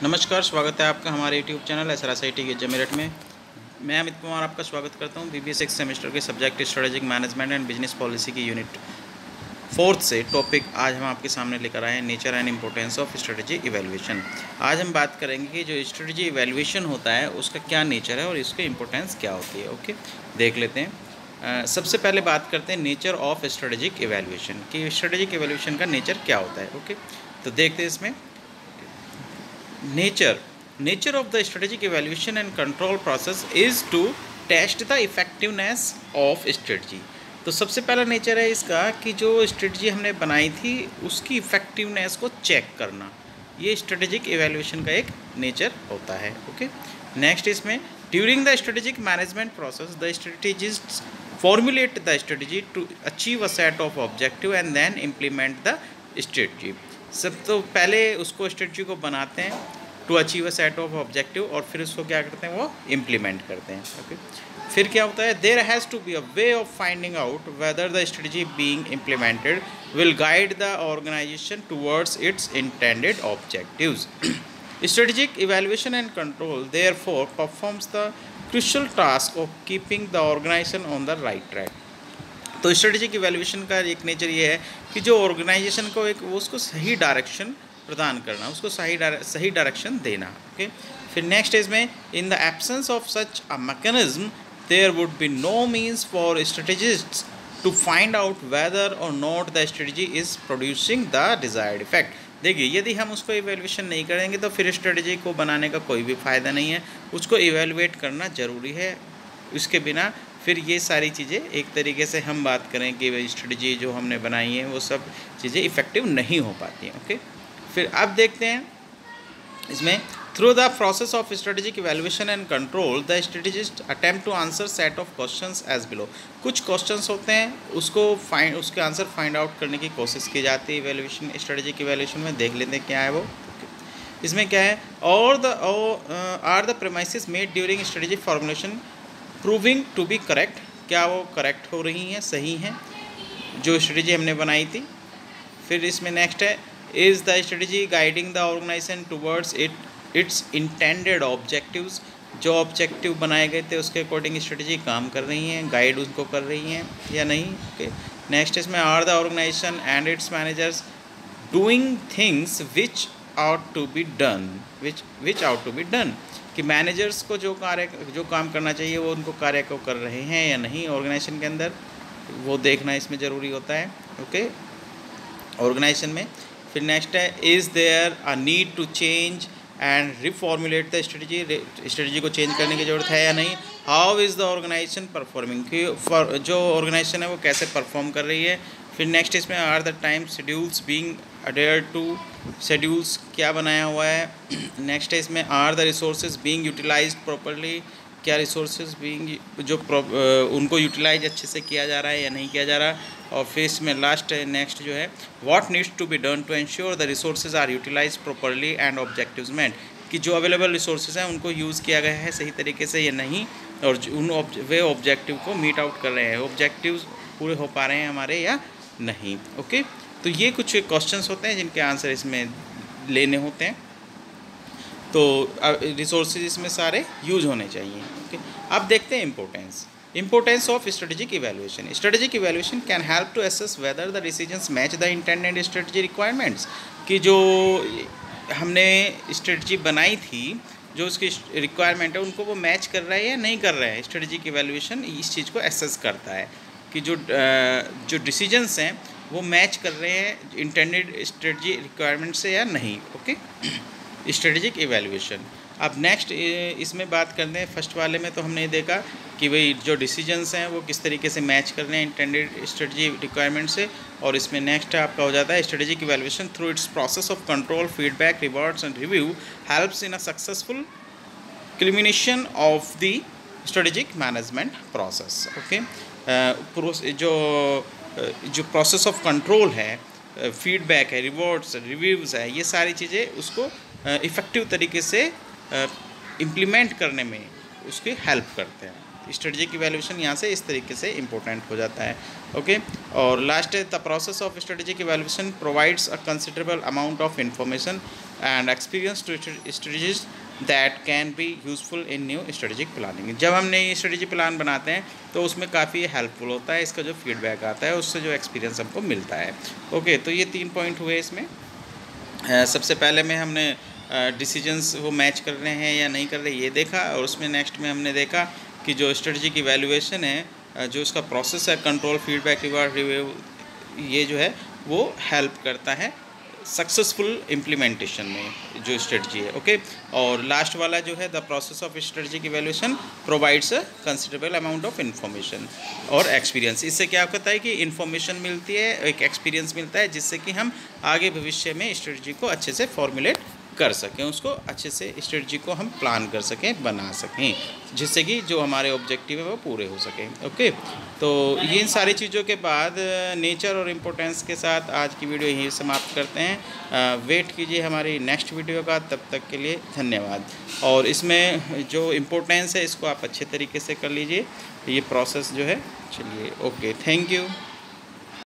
नमस्कार, स्वागत है आपका हमारे यूट्यूब चैनल SRSIT के मेरठ में। मैं अमित कुमार आपका स्वागत करता हूं। BBA 6 सेमेस्टर के subject strategic management and business policy की यूनिट 4 से टॉपिक आज हम आपके सामने लेकर आए हैं, nature and importance of strategy evaluation. आज हम बात करेंगे कि जो स्ट्रेटेजी इवैल्यूएशन होता है उसका क्या नेचर है और इसकी इम्पोर्टेंस क्या होती है। ओके, देख लेते हैं। सबसे पहले बात करते हैं नेचर ऑफ स्ट्रेटेजिक इवैल्यूएशन कि स्ट्रेटेजिक इवैल्यूएशन का नेचर क्या होता है। ओके, तो देखते हैं इसमें nature of the strategic evaluation and control process is to test the effectiveness of strategy। तो सबसे पहला नेचर है इसका कि जो स्ट्रेटजी हमने बनाई थी उसकी इफेक्टिवनेस को चेक करना, ये स्ट्रेटेजिक इवैल्यूएशन का एक नेचर होता है। ओके, नेक्स्ट इसमें during the strategic management process the strategists formulate the strategy to achieve a set of objective and then implement the strategy. सब तो पहले उसको स्ट्रेटजी को बनाते हैं to achieve a set of objective और फिर उसको क्या करते हैं, वो इम्प्लीमेंट करते हैं। ओके, फिर क्या होता है, there has to be a way of finding out whether the strategy being implemented will guide the organisation towards its intended objectives. Strategic evaluation and control therefore performs the crucial task of keeping the organisation on the right track. तो strategic evaluation का एक nature ये है कि जो organisation को उसको सही डायरेक्शन प्रदान करना, उसको सही डायरेक्शन देना। ओके, फिर नेक्स्ट इसमें in the absence of such a mechanism there would be no means for strategists to find out whether or not the strategy is producing the desired effect. देखिए, यदि हम उसको इवैल्यूएशन नहीं करेंगे तो फिर स्ट्रेटजी को बनाने का कोई भी फ़ायदा नहीं है। उसको इवैल्यूएट करना ज़रूरी है, उसके बिना फिर ये सारी चीज़ें एक तरीके से हम बात करें कि स्ट्रेटजी जो हमने बनाई है वो सब चीज़ें इफ़ेक्टिव नहीं हो पाती हैं। ओके, फिर अब देखते हैं इसमें through the process of strategic evaluation and control the strategist attempt to answer set of questions as below. कुछ क्वेश्चंस होते हैं उसके आंसर फाइंड आउट करने की कोशिश की जाती है इवैल्यूएशन स्ट्रेटेजिक इवैल्यूएशन में। देख लेते हैं क्या है वो। इसमें क्या है, are the premises made during strategic formulation proving to be correct. क्या वो करेक्ट हो रही हैं, सही हैं जो स्ट्रेटजी हमने बनाई थी। फिर इसमें नेक्स्ट है, is the strategy guiding the organisation towards its intended objectives. जो ऑब्जेक्टिव बनाए गए थे उसके अकॉर्डिंग स्ट्रेटजी काम कर रही हैं, गाइड उनको कर रही हैं या नहीं। ओके, नेक्स्ट इसमें are the organisation and its managers doing things which ought to be done कि मैनेजर्स को जो काम करना चाहिए वो उनको कार्य को कर रहे हैं या नहीं ऑर्गेनाइजेशन के अंदर, वो देखना इसमें ज़रूरी होता है। ओके, ऑर्गेनाइजेशन में। फिर नेक्स्ट है, is there a need to change and reformulate the strategy को चेंज करने की ज़रूरत है या नहीं। How is the organisation performing कि जो ऑर्गेनाइजेशन है वो कैसे परफॉर्म कर रही है। फिर नेक्स्ट इसमें are the time schedules being adhered to, schedules क्या बनाया हुआ है। नेक्स्ट है इसमें are the resources being utilised properly, क्या रिसोर्सेज बीइंग उनको यूटिलाइज अच्छे से किया जा रहा है या नहीं किया जा रहा। और फिर इसमें लास्ट है नेक्स्ट जो है, what needs to be done to ensure the resources are utilised properly and objectives met कि जो अवेलेबल रिसोर्सेज हैं उनको यूज़ किया गया है सही तरीके से या नहीं, और वे ऑब्जेक्टिव को मीट आउट कर रहे हैं, ऑब्जेक्टिव्स पूरे हो पा रहे हैं हमारे या नहीं। ओके, तो ये कुछ क्वेश्चंस होते हैं जिनके आंसर इसमें लेने होते हैं। तो रिसोर्सेज इसमें सारे यूज होने चाहिए। ओके, अब देखते हैं importance of strategic evaluation. Strategic evaluation can help to assess whether the decisions match the intended strategy requirements कि जो हमने स्ट्रेटजी बनाई थी, जो उसकी रिक्वायरमेंट है उनको वो मैच कर रहा है या नहीं कर रहा है। स्ट्रेटेजिक इवैल्यूएशन इस चीज़ को असेस करता है कि जो डिसीजंस हैं वो मैच कर रहे हैं इंटेंडेड स्ट्रेटजी रिक्वायरमेंट से या नहीं। Okay, strategic evaluation. अब नेक्स्ट इसमें बात करते हैं, फर्स्ट वाले में तो हमने देखा कि भाई जो डिसीजंस हैं वो किस तरीके से मैच कर रहे हैं इंटेंडेड स्ट्रेटजी रिक्वायरमेंट से। और इसमें नेक्स्ट आपका हो जाता है, strategic evaluation through it's process of control, feedback, rewards and review helps in a successful culmination of the strategic management process. Okay, जो प्रोसेस ऑफ कंट्रोल है, फीडबैक है, रिवॉर्ड्स, रिव्यूज़ है, ये सारी चीज़ें उसको इफ़ेक्टिव तरीके से इम्प्लीमेंट करने में उसकी हेल्प करते हैं। स्ट्रेटेजिक इवैल्यूएशन यहाँ से इस तरीके से इम्पोर्टेंट हो जाता है। ओके, और लास्ट है, the process of strategic evaluation provides a considerable amount of information and experience to strategies that can be useful in new strategic planning. जब हम नई स्ट्रेटेजी प्लान बनाते हैं तो उसमें काफ़ी हेल्पफुल होता है, इसका जो फीडबैक आता है उससे जो एक्सपीरियंस हमको मिलता है। ओके, तो ये 3 पॉइंट हुए इसमें। सबसे पहले में हमने डिसीजंस वो मैच कर रहे हैं या नहीं कर रहे ये देखा, और उसमें नेक्स्ट में हमने देखा कि जो स्ट्रेटजी की वैल्यूएशन है, जो उसका प्रोसेस है, कंट्रोल, फीडबैक, रिवार्ड, रिव्यू, ये जो है वो हेल्प करता है सक्सेसफुल इम्प्लीमेंटेशन में जो स्ट्रेटजी है। ओके, और लास्ट वाला जो है the process of strategic evaluation provides a considerable amount of information और एक्सपीरियंस। इससे क्या होता है कि इन्फॉर्मेशन मिलती है, एक एक्सपीरियंस मिलता है, जिससे कि हम आगे भविष्य में स्ट्रेटजी को अच्छे से फॉर्मुलेट कर सकें, उसको अच्छे से स्ट्रेटजी को हम प्लान कर सकें, बना सकें, जिससे कि जो हमारे ऑब्जेक्टिव है वो पूरे हो सकें। ओके, तो ये इन सारी चीज़ों के बाद नेचर और इम्पोर्टेंस के साथ आज की वीडियो यहीं समाप्त करते हैं। वेट कीजिए हमारी नेक्स्ट वीडियो का, तब तक के लिए धन्यवाद। और इसमें जो इम्पोर्टेंस है इसको आप अच्छे तरीके से कर लीजिए, ये प्रोसेस जो है। चलिए, ओके, थैंक यू।